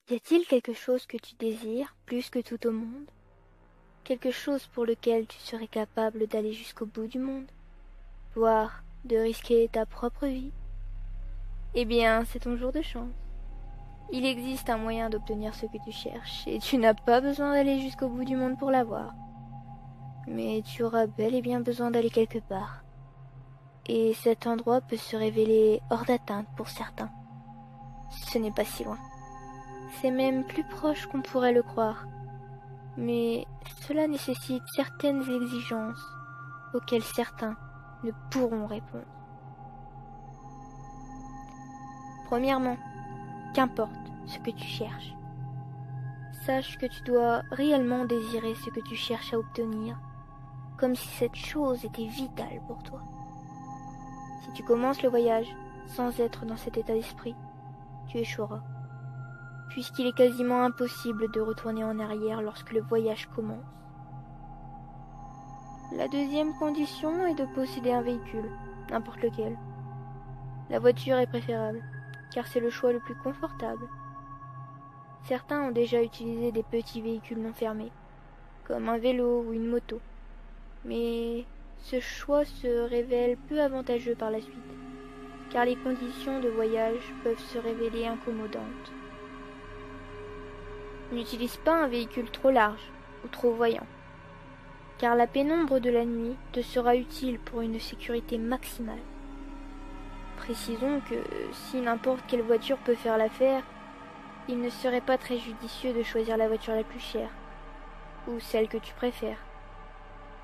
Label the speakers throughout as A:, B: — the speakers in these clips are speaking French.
A: Y a-t-il quelque chose que tu désires plus que tout au monde? Quelque chose pour lequel tu serais capable d'aller jusqu'au bout du monde, voire de risquer ta propre vie? Eh bien, c'est ton jour de chance. Il existe un moyen d'obtenir ce que tu cherches, et tu n'as pas besoin d'aller jusqu'au bout du monde pour l'avoir. Mais tu auras bel et bien besoin d'aller quelque part. Et cet endroit peut se révéler hors d'atteinte pour certains. Ce n'est pas si loin. C'est même plus proche qu'on pourrait le croire. Mais cela nécessite certaines exigences auxquelles certains ne pourront répondre. Premièrement, qu'importe ce que tu cherches. Sache que tu dois réellement désirer ce que tu cherches à obtenir, comme si cette chose était vitale pour toi. Si tu commences le voyage sans être dans cet état d'esprit, tu échoueras, puisqu'il est quasiment impossible de retourner en arrière lorsque le voyage commence. La deuxième condition est de posséder un véhicule, n'importe lequel. La voiture est préférable, car c'est le choix le plus confortable. Certains ont déjà utilisé des petits véhicules non fermés, comme un vélo ou une moto. Mais ce choix se révèle peu avantageux par la suite, car les conditions de voyage peuvent se révéler incommodantes. N'utilise pas un véhicule trop large ou trop voyant, car la pénombre de la nuit te sera utile pour une sécurité maximale. Précisons que si n'importe quelle voiture peut faire l'affaire, il ne serait pas très judicieux de choisir la voiture la plus chère, ou celle que tu préfères.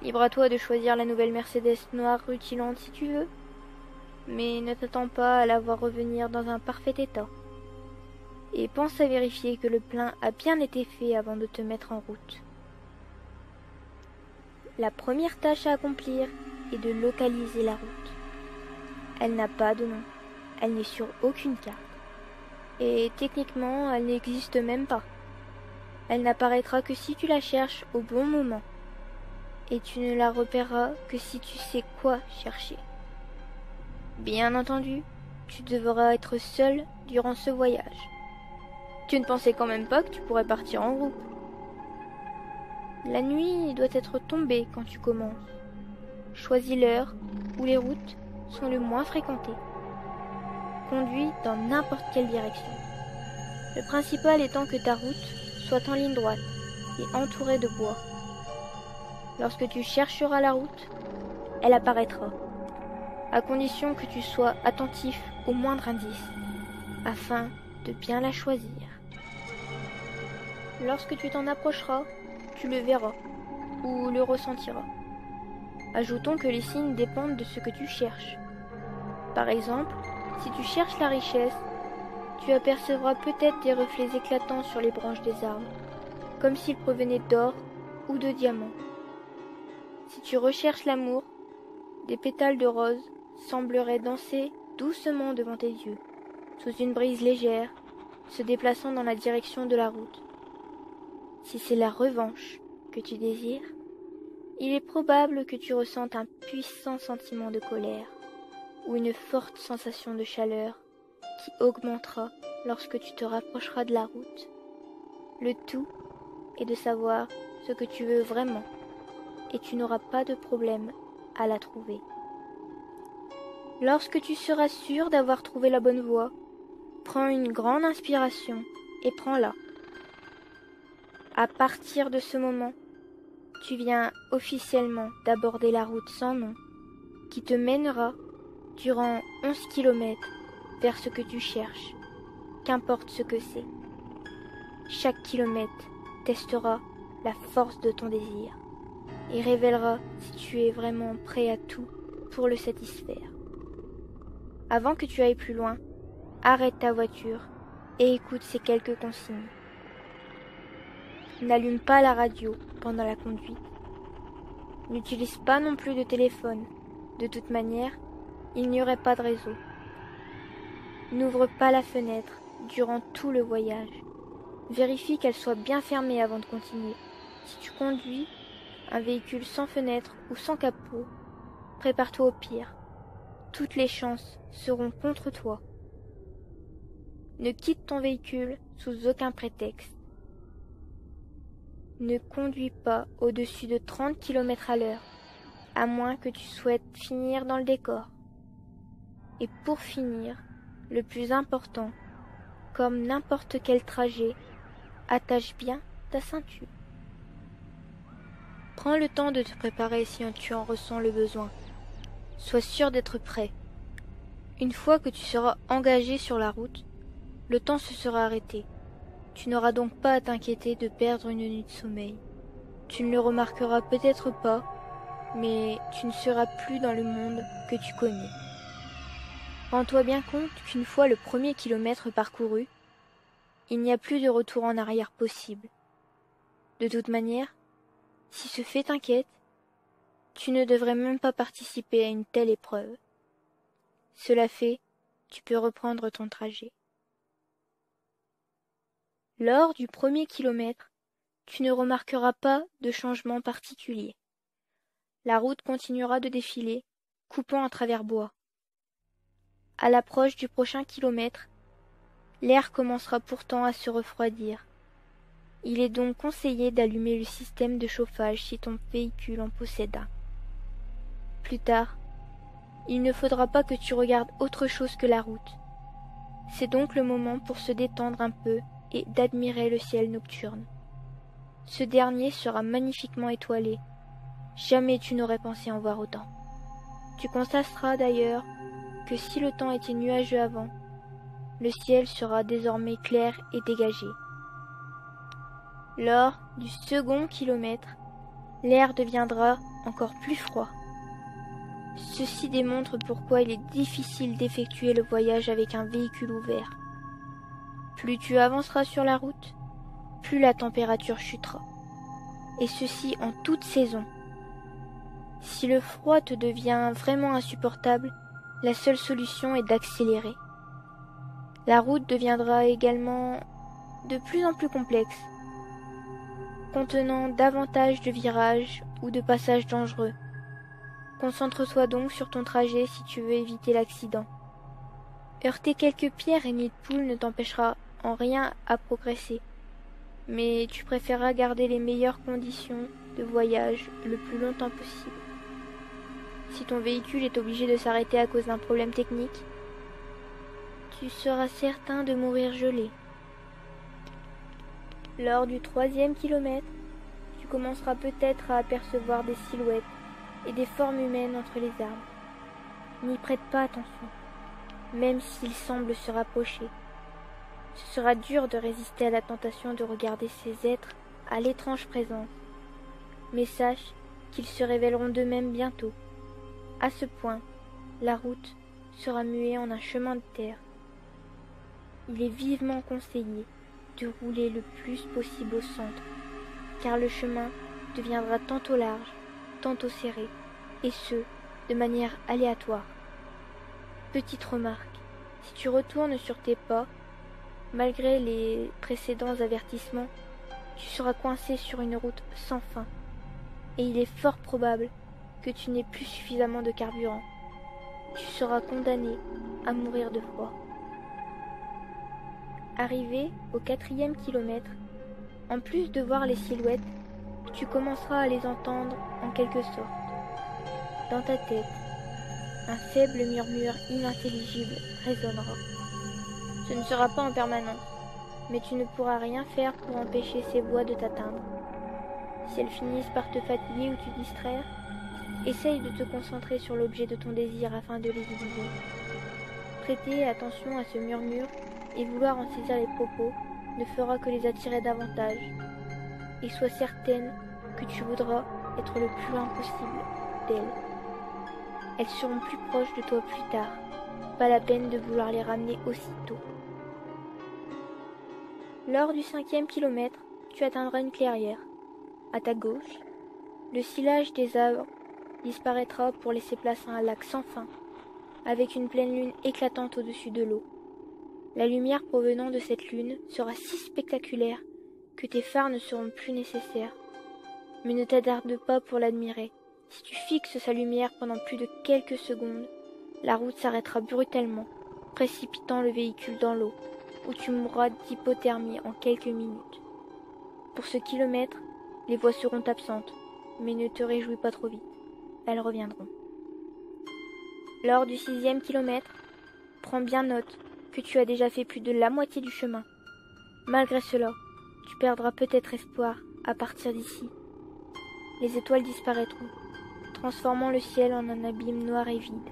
A: Libre à toi de choisir la nouvelle Mercedes noire rutilante si tu veux, mais ne t'attends pas à la voir revenir dans un parfait état. Et pense à vérifier que le plein a bien été fait avant de te mettre en route. La première tâche à accomplir est de localiser la route. Elle n'a pas de nom, elle n'est sur aucune carte. Et techniquement, elle n'existe même pas. Elle n'apparaîtra que si tu la cherches au bon moment. Et tu ne la repéreras que si tu sais quoi chercher. Bien entendu, tu devras être seul durant ce voyage. Tu ne pensais quand même pas que tu pourrais partir en groupe. La nuit doit être tombée quand tu commences. Choisis l'heure où les routes sont le moins fréquentées. Conduis dans n'importe quelle direction. Le principal étant que ta route soit en ligne droite et entourée de bois. Lorsque tu chercheras la route, elle apparaîtra, à condition que tu sois attentif au moindre indice, afin de bien la choisir. Lorsque tu t'en approcheras, tu le verras ou le ressentiras. Ajoutons que les signes dépendent de ce que tu cherches. Par exemple, si tu cherches la richesse, tu apercevras peut-être des reflets éclatants sur les branches des arbres, comme s'ils provenaient d'or ou de diamants. Si tu recherches l'amour, des pétales de rose sembleraient danser doucement devant tes yeux, sous une brise légère, se déplaçant dans la direction de la route. Si c'est la revanche que tu désires, il est probable que tu ressentes un puissant sentiment de colère ou une forte sensation de chaleur qui augmentera lorsque tu te rapprocheras de la route. Le tout est de savoir ce que tu veux vraiment et tu n'auras pas de problème à la trouver. Lorsque tu seras sûr d'avoir trouvé la bonne voie, prends une grande inspiration et prends-la. À partir de ce moment, tu viens officiellement d'aborder la route sans nom qui te mènera durant 11 kilomètres vers ce que tu cherches, qu'importe ce que c'est. Chaque kilomètre testera la force de ton désir et révélera si tu es vraiment prêt à tout pour le satisfaire. Avant que tu ailles plus loin, arrête ta voiture et écoute ces quelques consignes. N'allume pas la radio pendant la conduite. N'utilise pas non plus de téléphone. De toute manière, il n'y aurait pas de réseau. N'ouvre pas la fenêtre durant tout le voyage. Vérifie qu'elle soit bien fermée avant de continuer. Si tu conduis un véhicule sans fenêtre ou sans capot, prépare-toi au pire. Toutes les chances seront contre toi. Ne quitte ton véhicule sous aucun prétexte. Ne conduis pas au-dessus de 30 km/h, à moins que tu souhaites finir dans le décor. Et pour finir, le plus important, comme n'importe quel trajet, attache bien ta ceinture. Prends le temps de te préparer si tu en ressens le besoin. Sois sûr d'être prêt. Une fois que tu seras engagé sur la route, le temps se sera arrêté. Tu n'auras donc pas à t'inquiéter de perdre une nuit de sommeil. Tu ne le remarqueras peut-être pas, mais tu ne seras plus dans le monde que tu connais. Rends-toi bien compte qu'une fois le premier kilomètre parcouru, il n'y a plus de retour en arrière possible. De toute manière, si ce fait t'inquiète, tu ne devrais même pas participer à une telle épreuve. Cela fait, tu peux reprendre ton trajet. Lors du premier kilomètre, tu ne remarqueras pas de changement particulier. La route continuera de défiler, coupant à travers bois. À l'approche du prochain kilomètre, l'air commencera pourtant à se refroidir. Il est donc conseillé d'allumer le système de chauffage si ton véhicule en possède un. Plus tard, il ne faudra pas que tu regardes autre chose que la route. C'est donc le moment pour se détendre un peu et d'admirer le ciel nocturne. Ce dernier sera magnifiquement étoilé. Jamais tu n'aurais pensé en voir autant. Tu constateras d'ailleurs que si le temps était nuageux avant, le ciel sera désormais clair et dégagé. Lors du second kilomètre, l'air deviendra encore plus froid. Ceci démontre pourquoi il est difficile d'effectuer le voyage avec un véhicule ouvert. Plus tu avanceras sur la route, plus la température chutera. Et ceci en toute saison. Si le froid te devient vraiment insupportable, la seule solution est d'accélérer. La route deviendra également de plus en plus complexe, contenant davantage de virages ou de passages dangereux. Concentre-toi donc sur ton trajet si tu veux éviter l'accident. Heurter quelques pierres et nids de poules ne t'empêchera en rien à progresser, mais tu préféreras garder les meilleures conditions de voyage le plus longtemps possible. Si ton véhicule est obligé de s'arrêter à cause d'un problème technique, tu seras certain de mourir gelé. Lors du troisième kilomètre, tu commenceras peut-être à apercevoir des silhouettes et des formes humaines entre les arbres. N'y prête pas attention, même s'ils semblent se rapprocher. Ce sera dur de résister à la tentation de regarder ces êtres à l'étrange présence. Mais sache qu'ils se révéleront d'eux-mêmes bientôt. À ce point, la route sera muée en un chemin de terre. Il est vivement conseillé de rouler le plus possible au centre, car le chemin deviendra tantôt large, tantôt serré, et ce, de manière aléatoire. Petite remarque, si tu retournes sur tes pas, malgré les précédents avertissements, tu seras coincé sur une route sans fin, et il est fort probable que tu n'aies plus suffisamment de carburant. Tu seras condamné à mourir de froid. Arrivé au 4e kilomètre, en plus de voir les silhouettes, tu commenceras à les entendre en quelque sorte. Dans ta tête, un faible murmure inintelligible résonnera. Ce ne sera pas en permanence, mais tu ne pourras rien faire pour empêcher ces voix de t'atteindre. Si elles finissent par te fatiguer ou te distraire, essaye de te concentrer sur l'objet de ton désir afin de les éliminer. Prêter attention à ce murmure et vouloir en saisir les propos ne fera que les attirer davantage. Et sois certaine que tu voudras être le plus loin possible d'elles. Elles seront plus proches de toi plus tard. Pas la peine de vouloir les ramener aussitôt. Lors du 5e kilomètre, tu atteindras une clairière. À ta gauche, le sillage des arbres disparaîtra pour laisser place à un lac sans fin, avec une pleine lune éclatante au-dessus de l'eau. La lumière provenant de cette lune sera si spectaculaire que tes phares ne seront plus nécessaires. Mais ne t'attarde pas pour l'admirer. Si tu fixes sa lumière pendant plus de quelques secondes, la route s'arrêtera brutalement, précipitant le véhicule dans l'eau. ou tu mourras d'hypothermie en quelques minutes. Pour ce kilomètre, les voix seront absentes, mais ne te réjouis pas trop vite, elles reviendront. Lors du 6e kilomètre, prends bien note que tu as déjà fait plus de la moitié du chemin. Malgré cela, tu perdras peut-être espoir à partir d'ici. Les étoiles disparaîtront, transformant le ciel en un abîme noir et vide.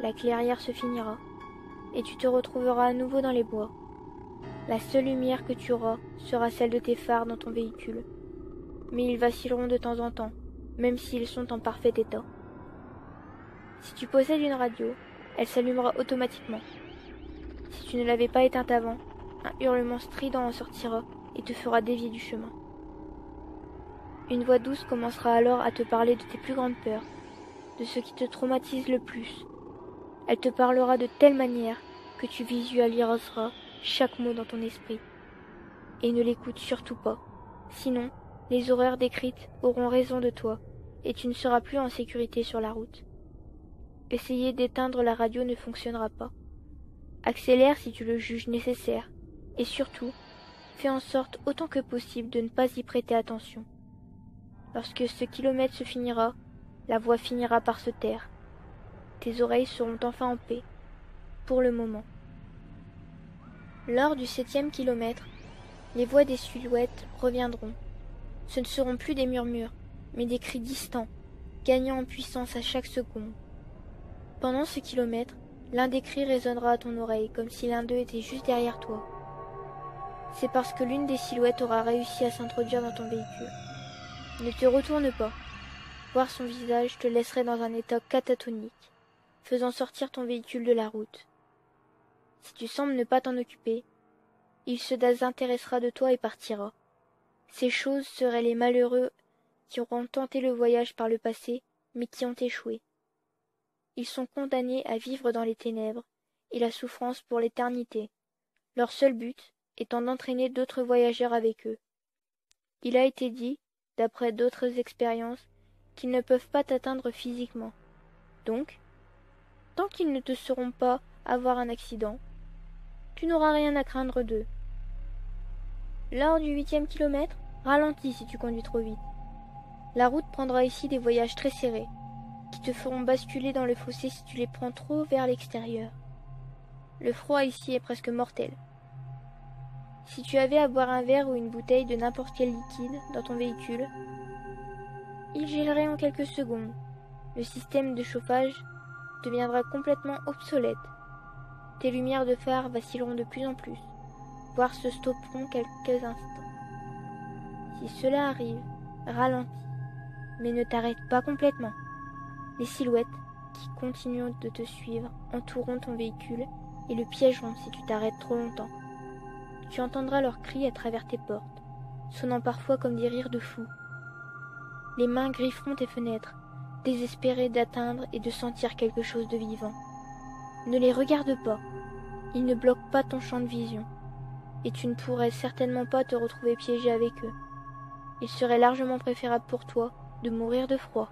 A: La clairière se finira, et tu te retrouveras à nouveau dans les bois. La seule lumière que tu auras sera celle de tes phares dans ton véhicule. Mais ils vacilleront de temps en temps, même s'ils sont en parfait état. Si tu possèdes une radio, elle s'allumera automatiquement. Si tu ne l'avais pas éteinte avant, un hurlement strident en sortira et te fera dévier du chemin. Une voix douce commencera alors à te parler de tes plus grandes peurs, de ce qui te traumatise le plus. Elle te parlera de telle manière que tu visualiseras chaque mot dans ton esprit. Et ne l'écoute surtout pas, sinon les horreurs décrites auront raison de toi et tu ne seras plus en sécurité sur la route. Essayer d'éteindre la radio ne fonctionnera pas. Accélère si tu le juges nécessaire et surtout, fais en sorte autant que possible de ne pas y prêter attention. Lorsque ce kilomètre se finira, la voix finira par se taire. Tes oreilles seront enfin en paix, pour le moment. Lors du 7e kilomètre, les voix des silhouettes reviendront. Ce ne seront plus des murmures, mais des cris distants, gagnant en puissance à chaque seconde. Pendant ce kilomètre, l'un des cris résonnera à ton oreille comme si l'un d'eux était juste derrière toi. C'est parce que l'une des silhouettes aura réussi à s'introduire dans ton véhicule. Ne te retourne pas. Voir son visage te laisserait dans un état catatonique, faisant sortir ton véhicule de la route. Si tu sembles ne pas t'en occuper, il se désintéressera de toi et partira. Ces choses seraient les malheureux qui auront tenté le voyage par le passé, mais qui ont échoué. Ils sont condamnés à vivre dans les ténèbres et la souffrance pour l'éternité, leur seul but étant d'entraîner d'autres voyageurs avec eux. Il a été dit, d'après d'autres expériences, qu'ils ne peuvent pas t'atteindre physiquement. Donc, tant qu'ils ne te sauront pas avoir un accident, tu n'auras rien à craindre d'eux. Lors du 8e kilomètre, ralentis si tu conduis trop vite. La route prendra ici des voyages très serrés, qui te feront basculer dans le fossé si tu les prends trop vers l'extérieur. Le froid ici est presque mortel. Si tu avais à boire un verre ou une bouteille de n'importe quel liquide dans ton véhicule, il gèlerait en quelques secondes. Le système de chauffage deviendra complètement obsolète. Tes lumières de phare vacilleront de plus en plus, voire se stopperont quelques instants. Si cela arrive, ralentis, mais ne t'arrête pas complètement. Les silhouettes, qui continuent de te suivre, entoureront ton véhicule et le piégeront si tu t'arrêtes trop longtemps. Tu entendras leurs cris à travers tes portes, sonnant parfois comme des rires de fous. Les mains grifferont tes fenêtres, désespérées d'atteindre et de sentir quelque chose de vivant. Ne les regarde pas, ils ne bloquent pas ton champ de vision, et tu ne pourrais certainement pas te retrouver piégé avec eux. Il serait largement préférable pour toi de mourir de froid.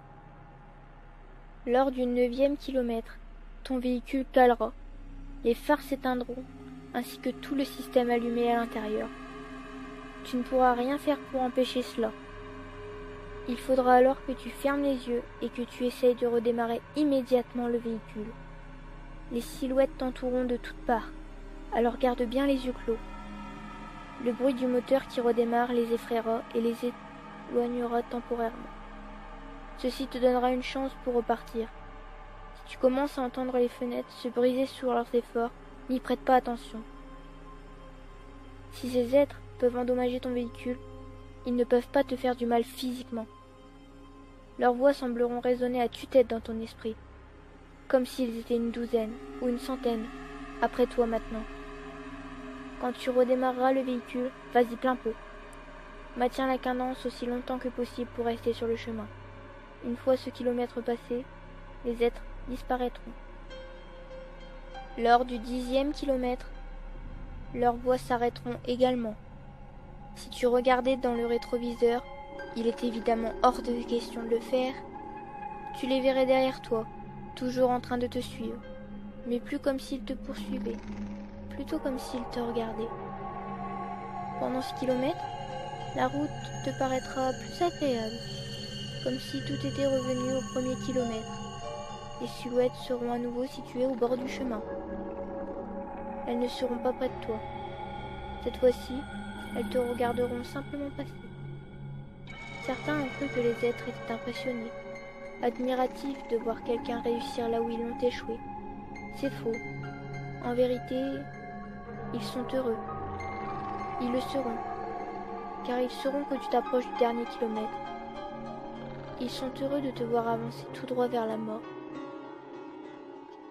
A: Lors du 9e kilomètre, ton véhicule calera, les phares s'éteindront, ainsi que tout le système allumé à l'intérieur. Tu ne pourras rien faire pour empêcher cela. Il faudra alors que tu fermes les yeux et que tu essayes de redémarrer immédiatement le véhicule. Les silhouettes t'entoureront de toutes parts, alors garde bien les yeux clos. Le bruit du moteur qui redémarre les effraiera et les éloignera temporairement. Ceci te donnera une chance pour repartir. Si tu commences à entendre les fenêtres se briser sous leurs efforts, n'y prête pas attention. Si ces êtres peuvent endommager ton véhicule, ils ne peuvent pas te faire du mal physiquement. Leurs voix sembleront résonner à tue-tête dans ton esprit, comme s'ils étaient une douzaine ou une centaine, après toi maintenant. Quand tu redémarreras le véhicule, vas-y plein pot. Maintiens la cadence aussi longtemps que possible pour rester sur le chemin. Une fois ce kilomètre passé, les êtres disparaîtront. Lors du 10e kilomètre, leurs voix s'arrêteront également. Si tu regardais dans le rétroviseur, il est évidemment hors de question de le faire. Tu les verrais derrière toi, toujours en train de te suivre, mais plus comme s'ils te poursuivaient, plutôt comme s'il te regardait. Pendant ce kilomètre, la route te paraîtra plus agréable, comme si tout était revenu au premier kilomètre. Les silhouettes seront à nouveau situées au bord du chemin. Elles ne seront pas près de toi. Cette fois-ci, elles te regarderont simplement passer. Certains ont cru que les êtres étaient impressionnés, admiratifs de voir quelqu'un réussir là où ils ont échoué. C'est faux. En vérité, ils sont heureux. Ils le seront, car ils sauront que tu t'approches du dernier kilomètre. Ils sont heureux de te voir avancer tout droit vers la mort.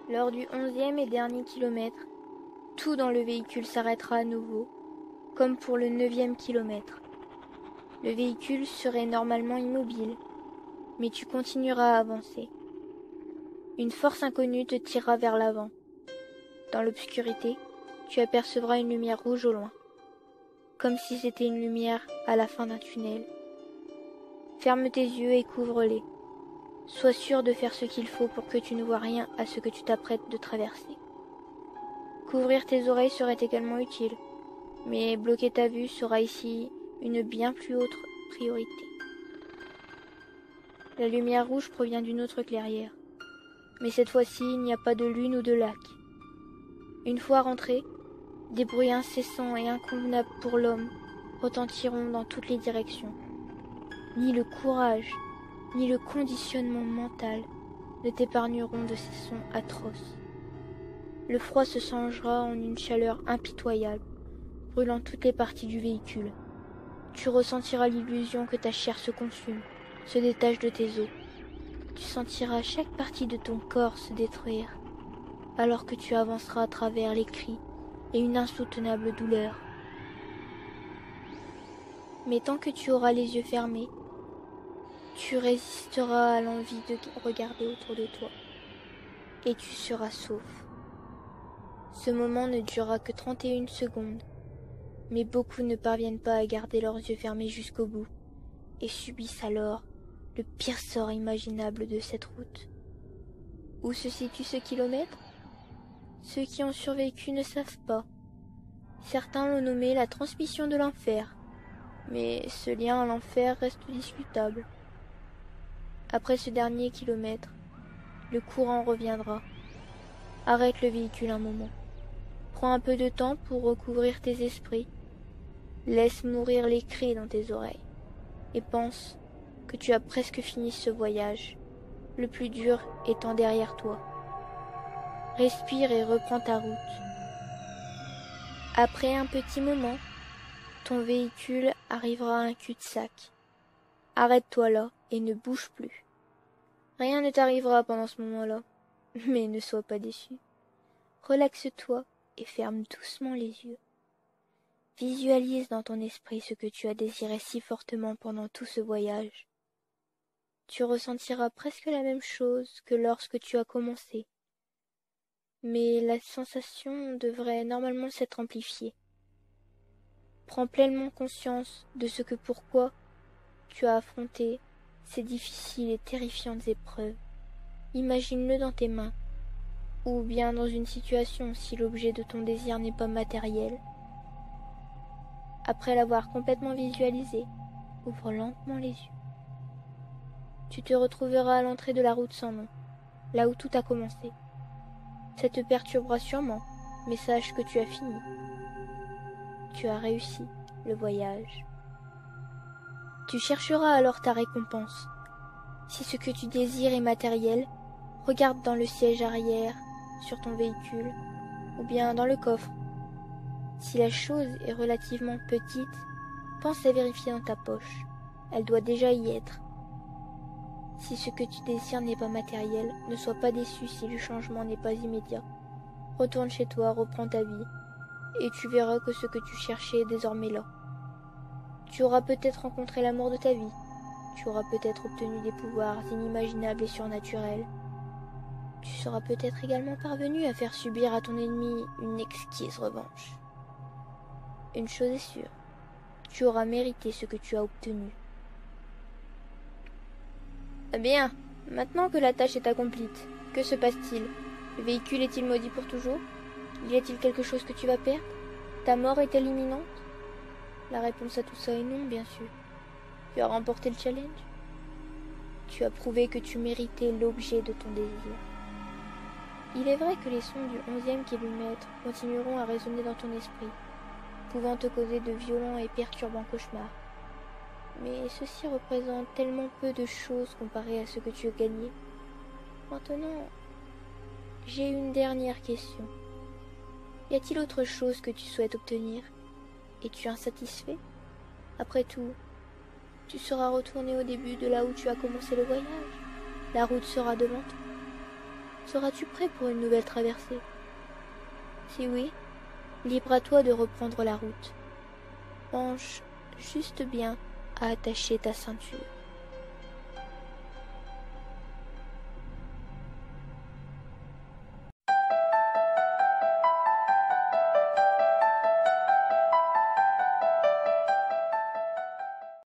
A: Lors du 11e et dernier kilomètre, tout dans le véhicule s'arrêtera à nouveau, comme pour le 9e kilomètre. Le véhicule serait normalement immobile, mais tu continueras à avancer. Une force inconnue te tirera vers l'avant. Dans l'obscurité, tu apercevras une lumière rouge au loin, comme si c'était une lumière à la fin d'un tunnel. Ferme tes yeux et couvre-les. Sois sûr de faire ce qu'il faut pour que tu ne vois rien à ce que tu t'apprêtes de traverser. Couvrir tes oreilles serait également utile, mais bloquer ta vue sera ici une bien plus haute priorité. La lumière rouge provient d'une autre clairière, mais cette fois-ci il n'y a pas de lune ou de lac. Une fois rentré, des bruits incessants et inconvenables pour l'homme retentiront dans toutes les directions. Ni le courage, ni le conditionnement mental ne t'épargneront de ces sons atroces. Le froid se changera en une chaleur impitoyable, brûlant toutes les parties du véhicule. Tu ressentiras l'illusion que ta chair se consume, se détache de tes os. Tu sentiras chaque partie de ton corps se détruire, alors que tu avanceras à travers les cris et une insoutenable douleur. Mais tant que tu auras les yeux fermés, tu résisteras à l'envie de regarder autour de toi, et tu seras sauf. Ce moment ne durera que 31 secondes, mais beaucoup ne parviennent pas à garder leurs yeux fermés jusqu'au bout, et subissent alors le pire sort imaginable de cette route. Où se situe ce kilomètre? Ceux qui ont survécu ne savent pas. Certains l'ont nommé la transmission de l'enfer, mais ce lien à l'enfer reste discutable. Après ce dernier kilomètre, le courant reviendra. Arrête le véhicule un moment. Prends un peu de temps pour recouvrir tes esprits. Laisse mourir les cris dans tes oreilles. Et pense que tu as presque fini ce voyage, le plus dur étant derrière toi. Respire et reprends ta route. Après un petit moment, ton véhicule arrivera à un cul-de-sac. Arrête-toi là et ne bouge plus. Rien ne t'arrivera pendant ce moment-là, mais ne sois pas déçu. Relaxe-toi et ferme doucement les yeux. Visualise dans ton esprit ce que tu as désiré si fortement pendant tout ce voyage. Tu ressentiras presque la même chose que lorsque tu as commencé. Mais la sensation devrait normalement s'être amplifiée. Prends pleinement conscience de ce que pourquoi tu as affronté ces difficiles et terrifiantes épreuves. Imagine-le dans tes mains, ou bien dans une situation si l'objet de ton désir n'est pas matériel. Après l'avoir complètement visualisé, ouvre lentement les yeux. Tu te retrouveras à l'entrée de la route sans nom, là où tout a commencé. Ça te perturbera sûrement, mais sache que tu as fini. Tu as réussi le voyage. Tu chercheras alors ta récompense. Si ce que tu désires est matériel, regarde dans le siège arrière, sur ton véhicule, ou bien dans le coffre. Si la chose est relativement petite, pense à vérifier dans ta poche. Elle doit déjà y être. Si ce que tu désires n'est pas matériel, ne sois pas déçu si le changement n'est pas immédiat. Retourne chez toi, reprends ta vie, et tu verras que ce que tu cherchais est désormais là. Tu auras peut-être rencontré l'amour de ta vie. Tu auras peut-être obtenu des pouvoirs inimaginables et surnaturels. Tu seras peut-être également parvenu à faire subir à ton ennemi une exquise revanche. Une chose est sûre, tu auras mérité ce que tu as obtenu. Eh bien, maintenant que la tâche est accomplie, que se passe-t-il? Le véhicule est-il maudit pour toujours? Y a-t-il quelque chose que tu vas perdre? Ta mort est-elle imminente? La réponse à tout ça est non, bien sûr. Tu as remporté le challenge. Tu as prouvé que tu méritais l'objet de ton désir. Il est vrai que les sons du 11e kilomètre continueront à résonner dans ton esprit, pouvant te causer de violents et perturbants cauchemars. Mais ceci représente tellement peu de choses comparé à ce que tu as gagné. Maintenant, j'ai une dernière question. Y a-t-il autre chose que tu souhaites obtenir? Es-tu insatisfait? Après tout, tu seras retourné au début de là où tu as commencé le voyage. La route sera devant toi. Seras-tu prêt pour une nouvelle traversée? Si oui, libre à toi de reprendre la route. Pense juste bien à attacher ta ceinture.